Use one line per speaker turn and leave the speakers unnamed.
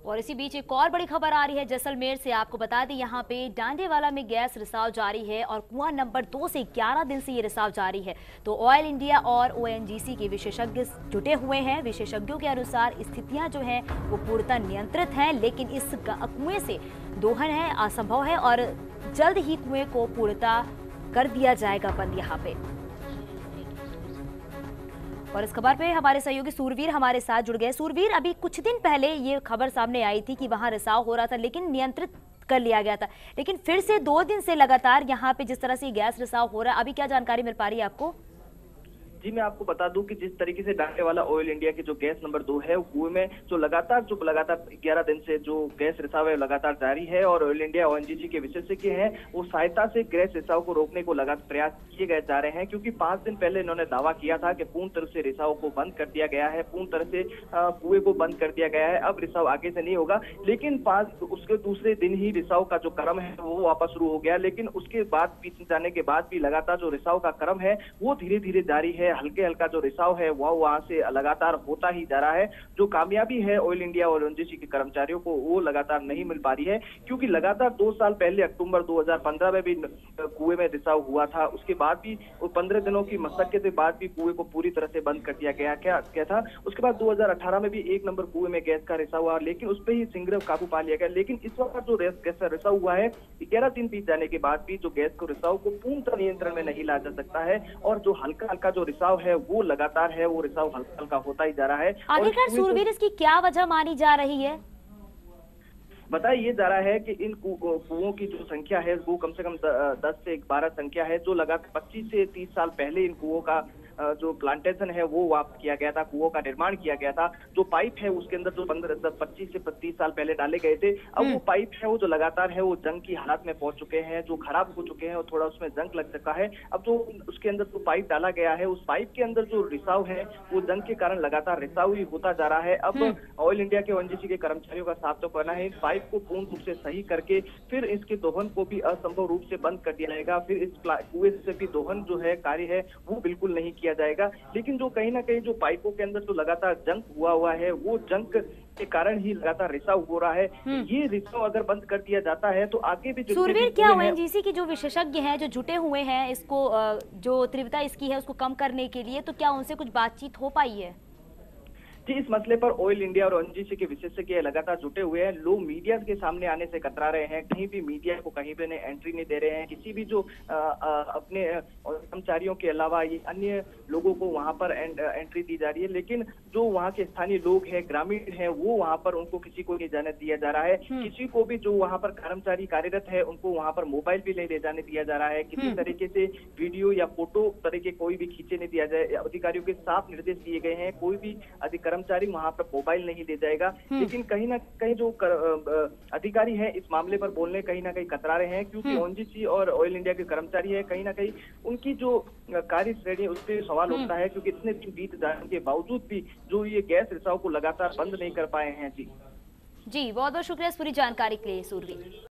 और इसी बीच एक और बड़ी खबर आ रही है जैसलमेर से। आपको बता दें यहाँ पे डांडेवाला में गैस रिसाव जारी है और कुआं नंबर 2 से 11 दिन से ये रिसाव जारी है। तो ऑयल इंडिया और ओएनजीसी के विशेषज्ञ जुटे हुए हैं। विशेषज्ञों के अनुसार स्थितियां जो हैं वो पूर्णतः नियंत्रित हैं, लेकिन इस कुएं से दोहन है असंभव है और जल्द ही कुएं को पूर्णतः कर दिया जाएगा बंद यहाँ पे। और इस खबर पे हमारे सहयोगी सूरवीर हमारे साथ जुड़ गए। सूरवीर, अभी कुछ दिन पहले ये खबर सामने आई थी कि वहां रिसाव हो रहा था लेकिन नियंत्रित कर लिया गया था, लेकिन फिर से 2 दिन से लगातार यहाँ पे जिस तरह से गैस रिसाव हो रहा है, अभी क्या जानकारी मिल पा रही है आपको?
जी, मैं आपको बता दूं कि जिस तरीके से डांडेवाला ऑयल इंडिया के जो गैस नंबर 2 है कुएं में जो लगातार 11 दिन से जो गैस रिसाव है लगातार जारी है और ऑयल इंडिया ओएनजीसी के विशेषज्ञ हैं वो सहायता से गैस रिसाव को रोकने को लगातार प्रयास किए गए जा रहे हैं, क्योंकि 5 दिन पहले इन्होंने दावा किया था कि पूर्ण तरह से रिसाव को बंद कर दिया गया है, पूर्ण तरह से कुएं को बंद कर दिया गया है, अब रिसाव आगे से नहीं होगा। लेकिन उसके दूसरे दिन ही रिसाव का जो क्रम है वो वापस शुरू हो गया, लेकिन उसके बाद पीछे जाने के बाद भी लगातार जो रिसाव का क्रम है वो धीरे धीरे जारी है। हल्के हल्का जो रिसाव है वो वहां से लगातार होता ही जा रहा है। जो कामयाबी है ऑयल इंडिया और ओएनजीसी के कर्मचारियों को वो लगातार नहीं मिल पा रही है, क्योंकि लगातार 2 साल पहले अक्टूबर 2015 में भी कुएं में रिसाव हुआ था। उसके बाद भी 15 दिनों की मशक्कत के बाद भी कुएं को पूरी तरह से बंद कर दिया गया क्या था। उसके बाद 2018 में भी 1 नंबर कुएं में गैस का रिसाव हुआ, लेकिन उस पर ही शीघ्र काबू पा लिया गया। लेकिन इस वक्त जो गैस का रिसाव हुआ है 11 दिन बीत जाने के बाद भी जो गैस को रिसाव को पूर्णतः नियंत्रण में नहीं ला जा सकता है और जो हल्का हल्का जो रिसाव है वो लगातार है, वो रिसाव हल्का हल्का होता ही जा रहा है।
आखिरकार सूरवीर इसकी क्या वजह मानी जा रही है?
बताया ये जा रहा है कि इन कुओं की जो संख्या है वो कम से कम 10 से 12 संख्या है, जो लगातार 25 से 30 साल पहले इन कुओं का जो प्लांटेशन है वो वापस किया गया था, कुओं का निर्माण किया गया था। जो पाइप है उसके अंदर जो 25 से 30 साल पहले डाले गए थे, अब वो पाइप है वो जो लगातार है वो जंग की हालत में पहुंच चुके हैं, जो खराब हो चुके हैं और थोड़ा उसमें जंग लग चुका है। अब जो उसके अंदर जो पाइप डाला गया है उस पाइप के अंदर जो रिसाव है वो जंग के कारण लगातार रिसाव ही होता जा रहा है। अब ऑयल इंडिया के ओएनजीसी के कर्मचारियों का साफ तो कहना है इस पाइप को पूर्ण रूप से सही करके फिर इसके दोहन को भी असंभव रूप से बंद कर दिया जाएगा। फिर इस कुएं से भी दोहन जो है कार्य है वो बिल्कुल नहीं किया जाएगा। लेकिन जो कहीं ना कहीं जो पाइपों के अंदर जो लगातार जंग हुआ है वो जंग के कारण ही लगातार रिसाव हो रहा है। ये रिसाव अगर बंद कर दिया जाता है तो आगे भी
सूरवीर, क्या ओएनजीसी के जो विशेषज्ञ हैं जो जुटे हुए हैं इसको जो तीव्रता इसकी है उसको कम करने के लिए, तो क्या उनसे कुछ बातचीत हो पाई है?
जी, इस मसले पर ऑयल इंडिया और ओएनजीसी के विशेषज्ञ लगातार जुटे हुए हैं। लोग मीडिया के सामने आने से कतरा रहे हैं, कहीं भी मीडिया को कहीं पे एंट्री नहीं दे रहे हैं। किसी भी जो अपने कर्मचारियों के अलावा ये अन्य लोगों को वहां पर एंट्री दी जा रही है, लेकिन जो वहां के स्थानीय लोग हैं, ग्रामीण हैं, वो वहां पर उनको किसी को नहीं जाने दिया जा रहा है। किसी को भी जो वहां पर कर्मचारी कार्यरत है उनको वहां पर मोबाइल भी नहीं ले जाने दिया जा रहा है। किसी तरीके से वीडियो या फोटो तरीके कोई भी खींचे नहीं दिया जाए। अधिकारियों के साफ निर्देश दिए गए हैं, कोई भी कर्मचारी वहां पर मोबाइल नहीं ले जाएगा। लेकिन कहीं ना कहीं जो अधिकारी हैं इस मामले पर बोलने कहीं ना कहीं कतरा रहे हैं, क्योंकि ओएनजीसी और ऑयल इंडिया के कर्मचारी है कहीं ना कहीं उनकी जो कार्य श्रेणी उस पर सवाल उठता है, क्योंकि इतने दिन बीत जाने के बावजूद भी जो ये गैस रिसाव को लगातार बंद नहीं कर पाए हैं। जी
बहुत बहुत शुक्रिया इस पूरी जानकारी के लिए सूरवीर।